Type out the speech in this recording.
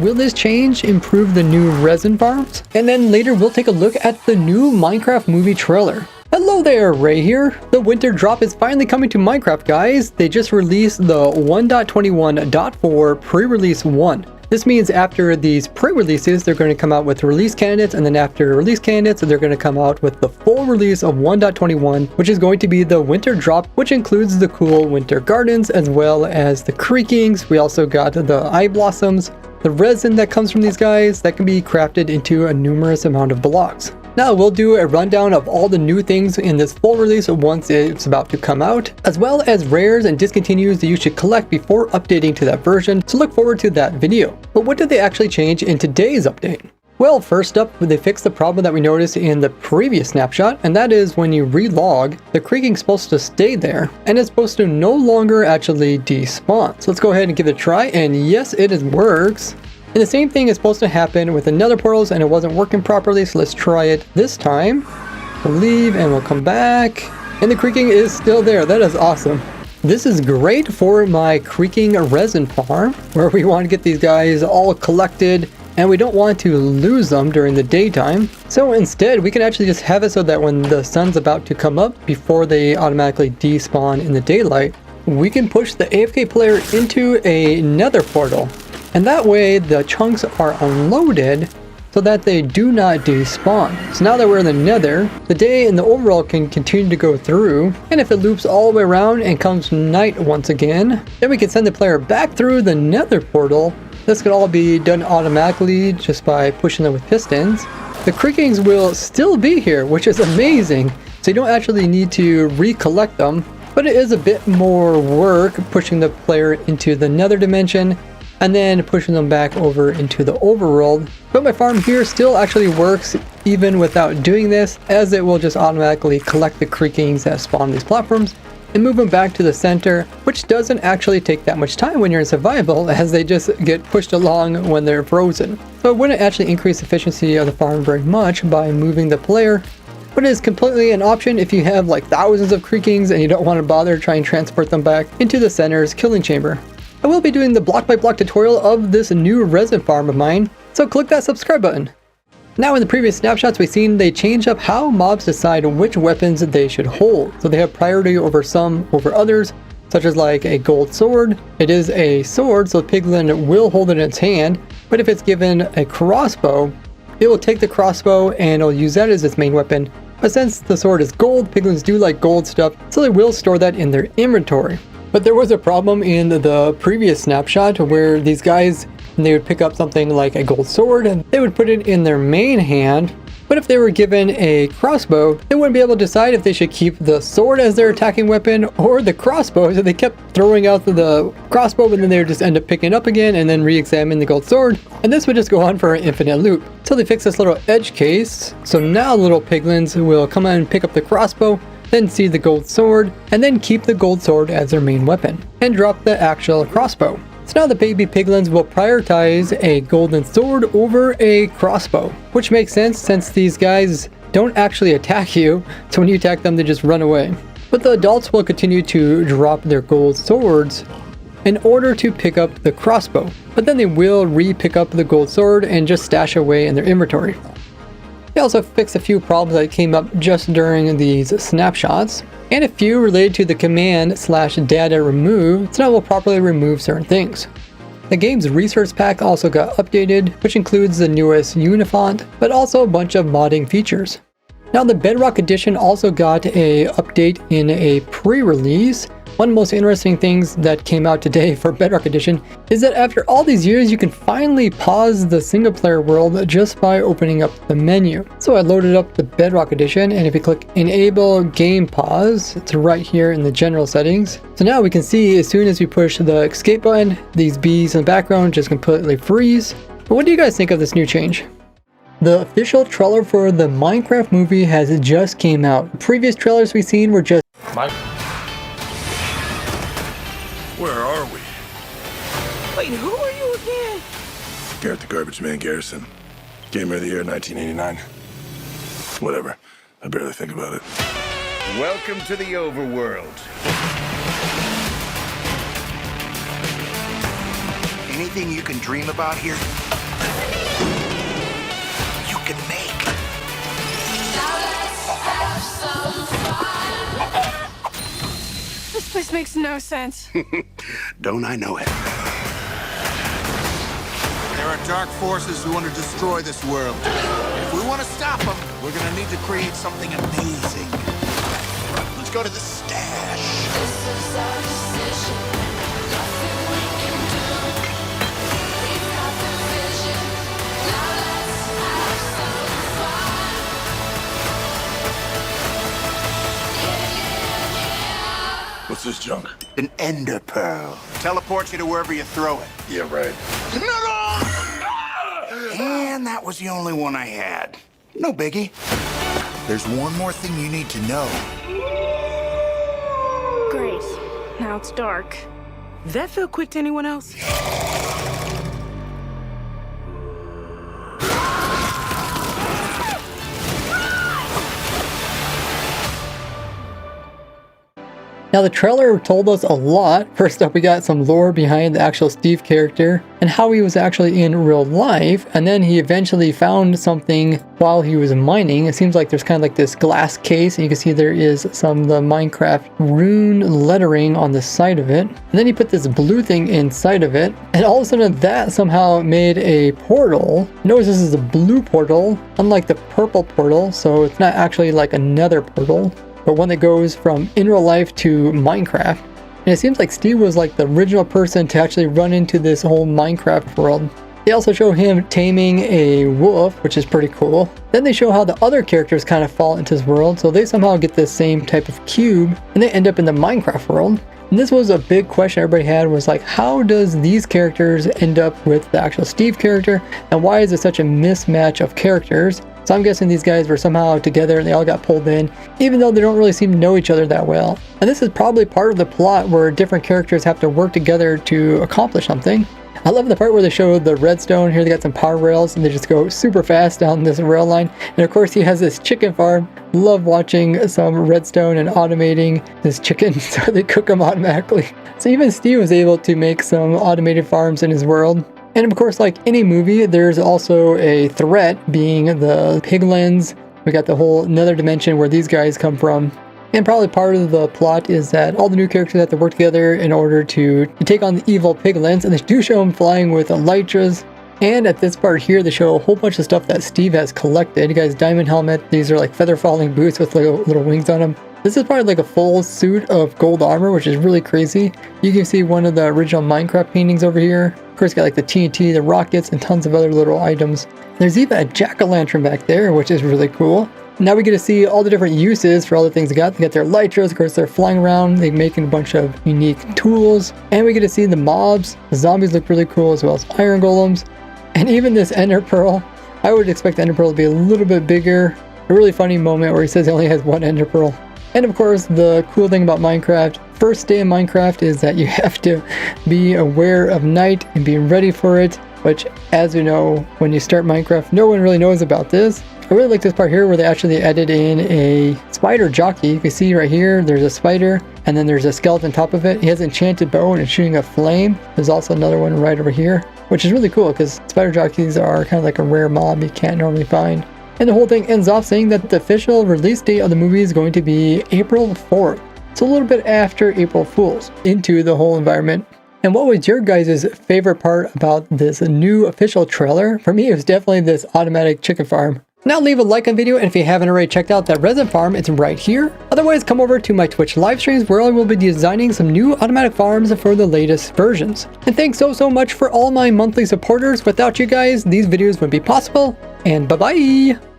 Will this change improve the new resin farms? And then later we'll take a look at the new Minecraft movie trailer. Hello there, Ray here. The winter drop is finally coming to Minecraft, guys. They just released the 1.21.4 pre-release 1. This means after these pre-releases, they're going to come out with release candidates, and then after release candidates, they're going to come out with the full release of 1.21, which is going to be the winter drop, which includes the cool winter gardens, as well as the creakings. We also got the eye blossoms, the resin that comes from these guys that can be crafted into a numerous amount of blocks. Now we'll do a rundown of all the new things in this full release once it's about to come out, as well as rares and discontinues that you should collect before updating to that version, so look forward to that video. But what did they actually change in today's update? Well, first up, they fixed the problem that we noticed in the previous snapshot, and that is when you relog, the creaking is supposed to stay there, and it's supposed to no longer actually despawn. So let's go ahead and give it a try, and yes, it works. And the same thing is supposed to happen with the nether portals, and it wasn't working properly, so let's try it this time. We'll leave and we'll come back, and the creaking is still there. That is awesome. This is great for my creaking resin farm, where we want to get these guys all collected, and we don't want to lose them during the daytime. So instead, we can actually just have it so that when the sun's about to come up, before they automatically despawn in the daylight, we can push the AFK player into a nether portal. And that way the chunks are unloaded so that they do not despawn. So now that we're in the nether, the day and the overall can continue to go through, and if it loops all the way around and comes night once again, then we can send the player back through the nether portal. This could all be done automatically just by pushing them with pistons. The creakings will still be here, which is amazing, so you don't actually need to recollect them, but it is a bit more work pushing the player into the nether dimension and then pushing them back over into the overworld. But my farm here still actually works even without doing this, as it will just automatically collect the creakings that spawn on these platforms and move them back to the center, which doesn't actually take that much time when you're in survival, as they just get pushed along when they're frozen. So it wouldn't actually increase efficiency of the farm very much by moving the player, but it is completely an option if you have like thousands of creakings and you don't want to bother trying to transport them back into the center's killing chamber. I will be doing the block by block tutorial of this new resin farm of mine, so click that subscribe button. Now in the previous snapshots we've seen they change up how mobs decide which weapons they should hold. So they have priority over some over others, such as like a gold sword. It is a sword, so piglin will hold it in its hand, but if it's given a crossbow, it will take the crossbow and it'll use that as its main weapon. But since the sword is gold, piglins do like gold stuff, so they will store that in their inventory. But there was a problem in the previous snapshot where these guys, they would pick up something like a gold sword and they would put it in their main hand. But if they were given a crossbow, they wouldn't be able to decide if they should keep the sword as their attacking weapon or the crossbow. So they kept throwing out the crossbow, but then they would just end up picking it up again and then re-examine the gold sword. And this would just go on for an infinite loop. So they fixed this little edge case. So now little piglins will come out and pick up the crossbow, then see the gold sword, and then keep the gold sword as their main weapon, and drop the actual crossbow. So now the baby piglins will prioritize a golden sword over a crossbow, which makes sense since these guys don't actually attack you, so when you attack them they just run away. But the adults will continue to drop their gold swords in order to pick up the crossbow, but then they will re-pick up the gold sword and just stash away in their inventory. They also fixed a few problems that came up just during these snapshots, and a few related to the command/data remove, so now we'll properly remove certain things. The game's resource pack also got updated, which includes the newest unifont, but also a bunch of modding features. Now the Bedrock edition also got a update in a pre-release. One of the most interesting things that came out today for Bedrock Edition is that after all these years you can finally pause the single player world just by opening up the menu. So I loaded up the Bedrock Edition, and if you click enable game pause, it's right here in the general settings. So now we can see as soon as we push the escape button, these bees in the background just completely freeze. But what do you guys think of this new change? The official trailer for the Minecraft movie has just came out. Previous trailers we've seen were just Where are we? Wait, who are you again? Garrett the Garbage Man Garrison. Gamer of the Year 1989. Whatever. I barely think about it. Welcome to the overworld. Anything you can dream about here? you can make. This place makes no sense. Don't I know it? There are dark forces who want to destroy this world. If we want to stop them, we're gonna need to create something amazing. Let's go to the stash. This is our decision. Nothing we can do. We've got the vision. Now let's have some fun. What's this junk? An ender pearl. Teleports you to wherever you throw it. Yeah, right. And that was the only one I had. No biggie. There's one more thing you need to know. Great. Now it's dark. Did that feel quick to anyone else? Now the trailer told us a lot. First up, we got some lore behind the actual Steve character and how he was actually in real life, and then he eventually found something while he was mining. It seems like there's kind of like this glass case, and you can see there is some of the Minecraft rune lettering on the side of it. And then he put this blue thing inside of it, and all of a sudden that somehow made a portal. Notice this is a blue portal, unlike the purple portal, so it's not actually like another portal, but one that goes from in real life to Minecraft. And it seems like Steve was like the original person to actually run into this whole Minecraft world. They also show him taming a wolf, which is pretty cool. Then they show how the other characters kind of fall into his world, so they somehow get this same type of cube, and they end up in the Minecraft world. And this was a big question everybody had, was like, how does these characters end up with the actual Steve character, and why is it such a mismatch of characters? So I'm guessing these guys were somehow together and they all got pulled in, even though they don't really seem to know each other that well. And this is probably part of the plot where different characters have to work together to accomplish something. I love the part where they show the redstone. Here they got some power rails and they just go super fast down this rail line. And of course he has this chicken farm. Love watching some redstone and automating this chicken so they cook them automatically. So even Steve was able to make some automated farms in his world. And of course, like any movie, there's also a threat, being the piglins. We got the whole nether dimension where these guys come from. And probably part of the plot is that all the new characters have to work together in order to take on the evil piglins. And they do show them flying with elytras. And at this part here, they show a whole bunch of stuff that Steve has collected. You guys, diamond helmet. These are like feather falling boots with little wings on them. This is probably like a full suit of gold armor, which is really crazy. You can see one of the original Minecraft paintings over here. Of course, got like the TNT, the rockets, and tons of other little items. There's even a jack-o'-lantern back there, which is really cool. Now we get to see all the different uses for all the things they got. They got their elytras, of course, they're flying around. They're making a bunch of unique tools. And we get to see the mobs. The zombies look really cool, as well as iron golems. And even this ender pearl. I would expect the ender pearl to be a little bit bigger. A really funny moment where he says he only has one ender pearl. And of course, the cool thing about Minecraft, first day in Minecraft, is that you have to be aware of night and be ready for it, which, as you know, when you start Minecraft, no one really knows about this. I really like this part here where they actually added in a spider jockey. You can see right here, there's a spider, and then there's a skeleton on top of it. He has an enchanted bow and it's shooting a flame. There's also another one right over here, which is really cool because spider jockeys are kind of like a rare mob you can't normally find. And the whole thing ends off saying that the official release date of the movie is going to be April 4th. So a little bit after April Fool's, into the whole environment. And what was your guys' favorite part about this new official trailer? For me, it was definitely this automatic chicken farm. Now leave a like on the video, and if you haven't already checked out that resin farm, it's right here. Otherwise, come over to my Twitch live streams where I will be designing some new automatic farms for the latest versions. And thanks so much for all my monthly supporters. Without you guys, these videos wouldn't be possible. And bye-bye!